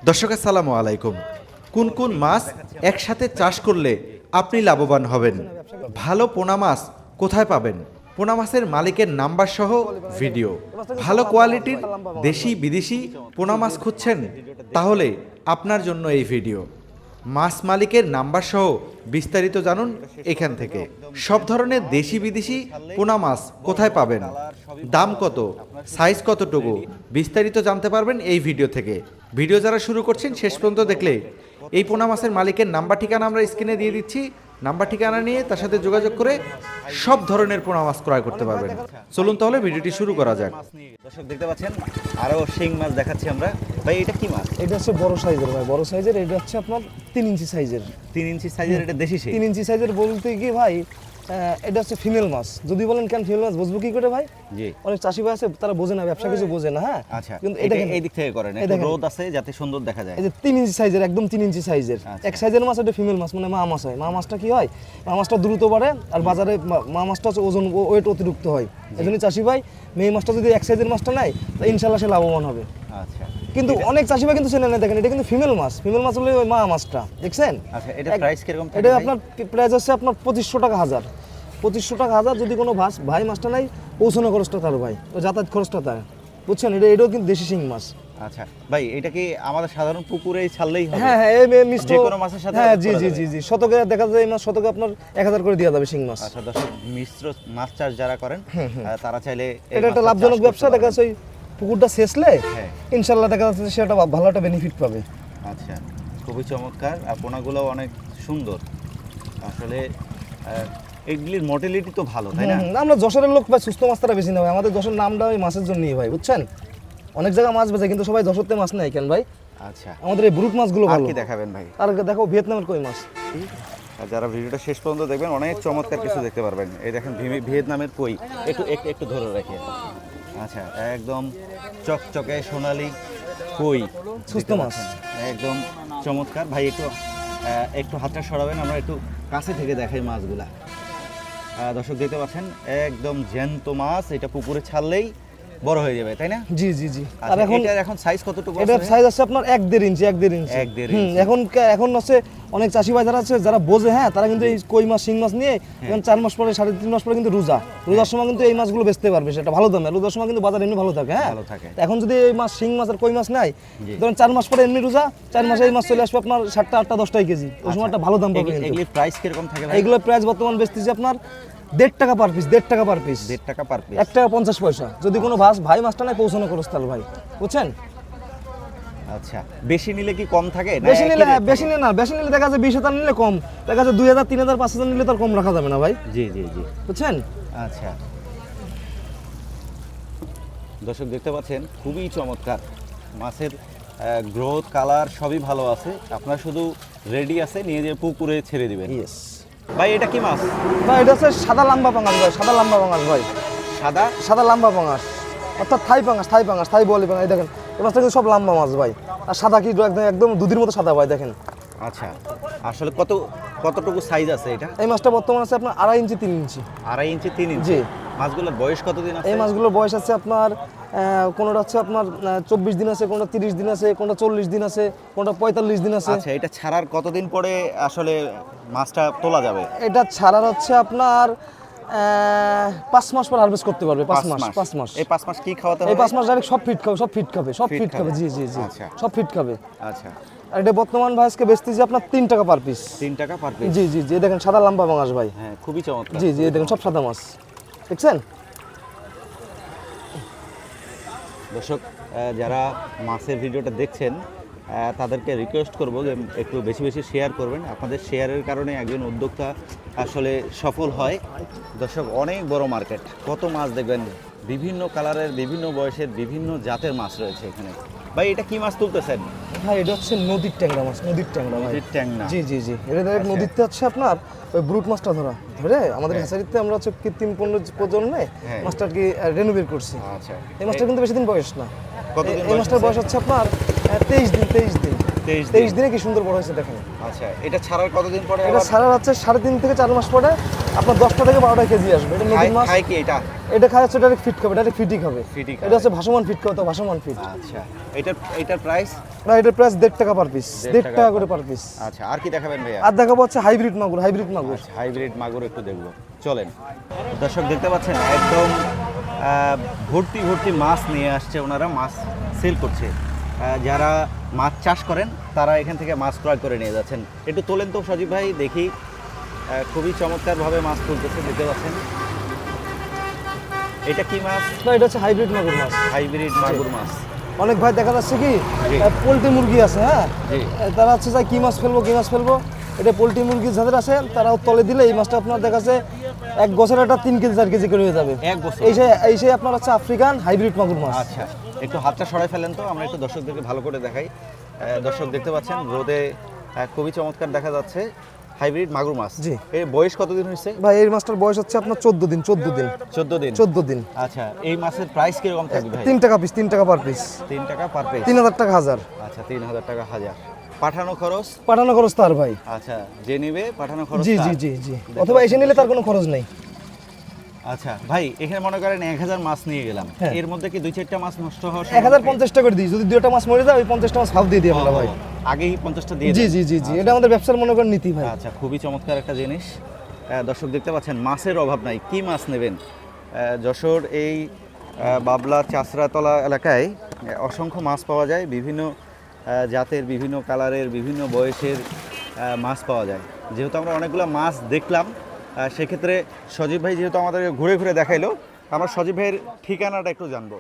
দর্শক আসসালামু আলাইকুম। কোন কোন মাছ একসাথে চাষ করলে আপনি লাভবান হবেন? ভালো পোনা মাছ কোথায় পাবেন? পোনা মাছের মালিকের নাম্বার সহ ভিডিও। ভালো কোয়ালিটির দেশি বিদেশি পোনা মাছ খুঁজছেন? তাহলে আপনার জন্য এই ভিডিও। মাছ মালিকের নাম্বার সহ বিস্তারিত জানুন এখান থেকে। সব ধরনের দেশি বিদেশি পোনা মাছ কোথায় পাবেন, দাম কত, সাইজ কতটুকু, বিস্তারিত জানতে পারবেন এই ভিডিও থেকে। ভিডিও যারা শুরু করছেন শেষ পর্যন্ত দেখলে এই পোনা মাছের মালিকের নাম্বার ঠিকানা আমরা স্ক্রিনে দিয়ে দিচ্ছি। নাম্বার ঠিকানা নিয়ে তার সাথে যোগাযোগ করে সব ধরনের পোনা মাছ ক্রয় করতে পারবেন। চলুন তাহলে ভিডিওটি শুরু করা যাক। দর্শক দেখতে পাচ্ছেন আরো শিং মাছ দেখাচ্ছি আমরা। ভাই এটা কি মাছ? এটা হচ্ছে বড় সাইজের ভাই, বড় সাইজের। এটা হচ্ছে আপনার 3 ইঞ্চি সাইজের। 3 ইঞ্চি সাইজের এটা দেশি শিং। 3 ইঞ্চি সাইজের বলতে কি ভাই, এটা হচ্ছে ফিমেল মাছ। যদি বলেন কেন ফিমেল মাছ বুঝবো কি করে ভাই? জি। অনেক চাষি ভাই আছে তারা বোঝে না, ব্যবসা কিছু বোঝে না। হ্যাঁ আচ্ছা, কিন্তু এটা এটা এই দিক থেকে করেন, একটু রোদ আছে যাতে সুন্দর দেখা যায়। এই যে 3 ইঞ্চি সাইজের, একদম 3 ইঞ্চি সাইজের এক সাইজের মাছ। এটা ফিমেল মাছ, মানে মা মাছ হয়। মা মাছটা কি হয়, মা মাছটা দ্রুত বাড়ে, আর বাজারে মা মাছটা হচ্ছে ওজন ওয়েট অতিরিক্ত হয়। এই জন্য চাষি ভাই মেয়ে মাছটা যদি এক সাইজের মাছটা নেয় তো ইনশাল্লাহ সে লাভবান হবে। আচ্ছা, কিন্তু অনেক চাষি ভাই কিন্তু চেনে না, দেখেন এটা কিন্তু ফিমেল মাছ। ফিমেল মাছ হলে ওই মা মাছটা দেখছেন। আচ্ছা, এটা প্রাইস কিরকম থাকে? এটা আপনার প্রাইস আছে আপনার 2500 টাকা হাজার। 2500 টাকা হাজার। যদি কোনো ভাই মাছটা নাই, পৌঁছানো খরচটা তার ভাই, ও যাতায়াত খরচটা তার, বুঝছেন। এটাও কিন্তু দেশি শিং মাছ। আচ্ছা ভাই, এটা কি আমাদের সাধারণ পুকুরেই ছাড়লেই হবে? হ্যাঁ হ্যাঁ, মিশ্র যে কোনো মাছের সাথে। হ্যাঁ জি জি জি জি, শতকে দেখা যায় এই মাছ শতকে আপনার 1000 করে দেওয়া যাবে শিং মাছ। আচ্ছা দর্শক, মিশ্র মাছ চাষ যারা করেন তারা চাইলে এই এটা একটা মাছটা লাভজনক চাষ ব্যবসা। করতে দেখা যাচ্ছে ওই পুকুরটা শেষলে হ্যাঁ। ইনশাল্লাহ দেখা যাচ্ছে সেটা ভালো একটা বেনিফিট পাবে। পারেন। আচ্ছা, খুবই চমৎকার। আর পোনাগুলো অনেক সুন্দর আসলে। এগুলির মডেলিটি তো ভালো, তাই না? আমরা যশোরের লোক ভাই, সুস্থ মাছ তারা বেশি না ভাই। আমাদের যশোর নামটা ওই মাছের জন্যই ভাই, বুঝছেন। অনেক জায়গায় মাছ বেচে কিন্তু সবাই যশোরতে মাছ নেয় কেন ভাই? আচ্ছা, আমাদের এই ব্রুট মাছগুলো আর ভালো। কি দেখাবেন ভাই? আর দেখো ভিয়েতনামের কই মাছ। আর যারা ভিডিওটা শেষ পর্যন্ত দেখবেন অনেক চমৎকার কিছু দেখতে পারবেন। এই দেখেন ভিয়েতনামের কই, একটু একটু একটু ধরে রাখি। আচ্ছা, একদম চকচকে সোনালী কই, সুস্থ মাছ, একদম চমৎকার। ভাই একটু একটু হাতটা সরাবেন, আমরা একটু কাছে থেকে দেখাই মাছগুলা। দর্শক দেখতে পাচ্ছেন একদম জ্যান্ত মাছ। এটা পুকুরে ছাড়লেই বড় হয়ে যাবে, তাই না? জি জি জি। আর এখন সাইজ কতটুকু আছে? এটার সাইজ আছে আপনার 1.5 ইঞ্চি, 1.5 ইঞ্চি। 1.5 ইঞ্চি। এখন হচ্ছে অনেক চাষি ভাই যারা আছে, যারা বোঝে, হ্যাঁ তারা কিন্তু এই কই মাছ শিং মাছ নিয়ে এখন 4 মাস পরে 3.5 মাস পরে কিন্তু রোজার সময় কিন্তু এই মাছগুলো বেচতে পারবে, সেটা ভালো দামে। রোজার সময় কিন্তু বাজার এমনি ভালো থাকে। হ্যাঁ ভালো থাকে। এখন যদি এই মাছ শিং মাছ আর কই মাছ নাই, ধরেন 4 মাস পরে এমনি রোজা, 4 মাসে এই মাছ চলে আসবে আপনার 7টা 8টা 10টাই কেজি। ওই সময় একটা ভালো দাম পাবে। এগুলির প্রাইস কিরকম থাকে ভাই? এইগুলোর প্রাইস বর্তমান বেচতেছি আপনার 1.5 টাকা পার পিস। 1.5 টাকা পার পিস। 1.5 টাকা পার পিস। 1 টাকা 50 পয়সা। যদি কোনো ভাই মাছটা নাই, পৌঁছানো খরচ তাহলে ভাই, বুঝছেন। আচ্ছা, বেশি নিলে কি কম থাকে? না বেশি নিলে, একই rate বেশি নিলে না, বেশি নিলে দেখা যায় 20,000 নিলে কম, দেখা যায় 2,000 3,000 5,000 নিলে তার কম রাখা যাবে না ভাই, থাকে? জি জি জি। বুঝছেন। আচ্ছা দর্শক দেখতে পাচ্ছেন খুবই চমৎকার মাছের গ্রোথ, কালার সবই ভালো আছে। আপনার শুধু রেডি আছে, নিয়ে যেয়ে পুকুরে ছেড়ে দিবেন। ইয়েস ভাই এটা কি মাছ? ভাই এটা হচ্ছে সাদা লাম্বা পাঙাশ ভাই, সাদা লাম্বা পাঙাশ ভাই, সাদা লাম্বা পাঙাশ, অর্থাৎ থাই পাঙাশ, থাই বলি পাঙাশ। এই দেখেন এই মাছটা কিন্তু সব লাম্বা মাছ ভাই, আর সাদা কি একদম দুধের মতো সাদা ভাই, দেখেন। আচ্ছা, আসলে কতটুকু সাইজ আছে এটা? এই মাছটা বর্তমান আছে আপনার 2.5 ইঞ্চি 3 ইঞ্চি। 2.5 ইঞ্চি 3 ইঞ্চি। জি। মাছগুলোর বয়স কতদিন আছে? এই মাছগুলোর বয়স আছে আপনার কোনোটা হচ্ছে আপনার 24 দিন আছে, কোনোটা 30 দিন আছে, কোনোটা 40 দিন আছে, কোনোটা 45 দিন আছে। আচ্ছা, এটা ছাড়ার কতদিন পরে আসলে মাছটা তোলা যাবে? এটা ছাড়ার হচ্ছে আপনার 5 মাস পর হারভেস্ট করতে পারবে। 5 মাস। এই 5 মাস কি খাওয়াতে হবে? এই 5 মাস ডাইরেক্ট সব ফিট খাবে। জি জি জি, আচ্ছা। সব ফিট খাবে। আচ্ছা, আর এটা বর্তমান ভাইসকে বেচতেছি আপনার 3 টাকা পার পিস। 3 টাকা পার পিস। জি জি জি, দেখেন সাদা লাম্বা পাঙাশ ভাই। হ্যাঁ, খুবই চমৎকার। জি জি, দেখেন সব সাদা মাছ, দেখছেন। দর্শক যারা মাছের ভিডিওটা দেখছেন তাদেরকে রিকোয়েস্ট করব যে একটু বেশি বেশি শেয়ার করবেন। আপনাদের শেয়ারের কারণে একজন উদ্যোক্তা আসলে সফল হয়। দর্শক, অনেক বড় মার্কেট, কত মাছ দেখবেন, বিভিন্ন কালারের, বিভিন্ন বয়সের, বিভিন্ন জাতের মাছ রয়েছে এখানে। ভাই এটা কি মাছ তুলতেছেন? ভাই এটা হচ্ছে নদীর ট্যাংরা মাছ, নদীর ট্যাংরা ভাই। নদীর ট্যাংরা। জি জি জি, এটা ডাইরেক্ট নদীতে হচ্ছে আপনার ওই ব্রুট মাছটা ধরে আমাদের হ্যাচারিতে আমরা হচ্ছে কৃত্রিম প্রজননে মাছটা কি রেনোভেট করছি। আচ্ছা, এই মাছটা কিন্তু বেশি দিন বয়স না। কতদিন এই মাছটার বয়স হচ্ছে আপনার 23 দিন। 23 দিনে কি সুন্দর বড় হয়েছে দেখেন। আচ্ছা, এটা ছাড়ার কতদিন পরে? এটা ছাড়া হচ্ছে 3.5 থেকে 4 মাস পরে আপনার 10টা থেকে 12টা কেজি আসবে। এটা নদীর মাছ। খাই কি এটা? এটা খায় হচ্ছে ডাইরেক্ট ফিট খাবে, ডাইরেক্ট ফিটই খাবে। ফিটই খাবে। এটা হচ্ছে ভাসমান ফিট খাবে, তো ভাসমান ফিট। আচ্ছা, এটার প্রাইস? না, এটার প্রাইস 1.5 টাকা পার পিস, 1.5 টাকা করে পার পিস। আচ্ছা, আর কি দেখাবেন ভাইয়া? আর দেখাবো হচ্ছে হাইব্রিড মাগুর, হাইব্রিড মাগুর। আচ্ছা, হাইব্রিড মাগুর একটু দেখবো, চলেন। দর্শক দেখতে পাচ্ছেন একদম ভর্তি ভর্তি মাছ নিয়ে আসছে ওনারা, মাছ সেল করছে। যারা মাছ চাষ করেন তারা এখান থেকে মাছ ক্রয় করে নিয়ে যাচ্ছেন। একটু তোলেন তো সজীব ভাই, দেখি। খুবই চমৎকারভাবে মাছ তুলতেছে, দেখতে পাচ্ছেন। এটা কি মাছ? না, এটা হচ্ছে হাইব্রিড মাগুর মাছ। হাইব্রিড মাগুর মাছ। অনেক ভাই দেখা যাচ্ছে কি জি। পোলট্রি মুরগি আছে, হ্যাঁ, জি। তারা হচ্ছে যে কি মাছ ফেলবো, কি মাছ ফেলবো। এটা পোলট্রি মুরগি যাদের আছে তারা তলে দিলে এই মাছটা আপনার দেখা যাচ্ছে 1 বছর এটা 3 কেজি 4 কেজি করে হয়ে যাবে। 1 বছর? এই সেই আপনার হচ্ছে আফ্রিকান হাইব্রিড মাগুর মাছ। আচ্ছা, একটু হাতটা সরাই ফেলেন তো, আমরা একটু দর্শকদেরকে ভালো করে দেখাই। দর্শক দেখতে পাচ্ছেন রোদে খুবই চমৎকার দেখা যাচ্ছে হাইব্রিড মাগুর মাছ। জি। এর বয়স কতদিন হয়েছে? ভাই এই মাছটার বয়স হচ্ছে আপনার 14 দিন। 14 দিন। 14 দিন। আচ্ছা, এই মাছের প্রাইস কিরকম থাকবে ভাই? 3 টাকা পিস, 3 টাকা পার পিস। 3 টাকা পার পিস। 3000 টাকা হাজার। আচ্ছা, 3000 টাকা হাজার। পাঠানো খরচ? পাঠানো খরচ তার ভাই। আচ্ছা, যে নিবে পাঠানো খরচ জি তার? জি জি জি, অথবা এসে নিলে তার কোনো খরচ নেই। আচ্ছা ভাই, এখানে মনে করেন 1000 মাছ নিয়ে গেলাম, হ্যাঁ। এর মধ্যে কি 2-4টা মাছ নষ্ট হওয়ার 1050 টাকা করে দিই, যদি 2টা মাছ মরে যায় ওই 50টা মাছ হাফ দিয়ে দিই আমরা ভাই। আগেই 50টা দিয়ে জি দেন? জি জি জি, এটা আমাদের ব্যবসার মনে করেন নীতি ভাই। আচ্ছা, খুবই চমৎকার একটা জিনিস। দর্শক দেখতে পাচ্ছেন মাছের অভাব নাই। কি মাছ নেবেন? যশোর এই বাবলা চাষরাতলা এলাকায় অসংখ্য মাছ পাওয়া যায়, বিভিন্ন জাতের, বিভিন্ন কালারের, বিভিন্ন বয়সের মাছ পাওয়া যায়। যেহেতু আমরা অনেকগুলো মাছ দেখলাম, সেক্ষেত্রে সজীব ভাই যেহেতু আমাদেরকে ঘুরে ঘুরে দেখাইলো, আমরা সজীব ভাইয়ের ঠিকানাটা একটু জানবো।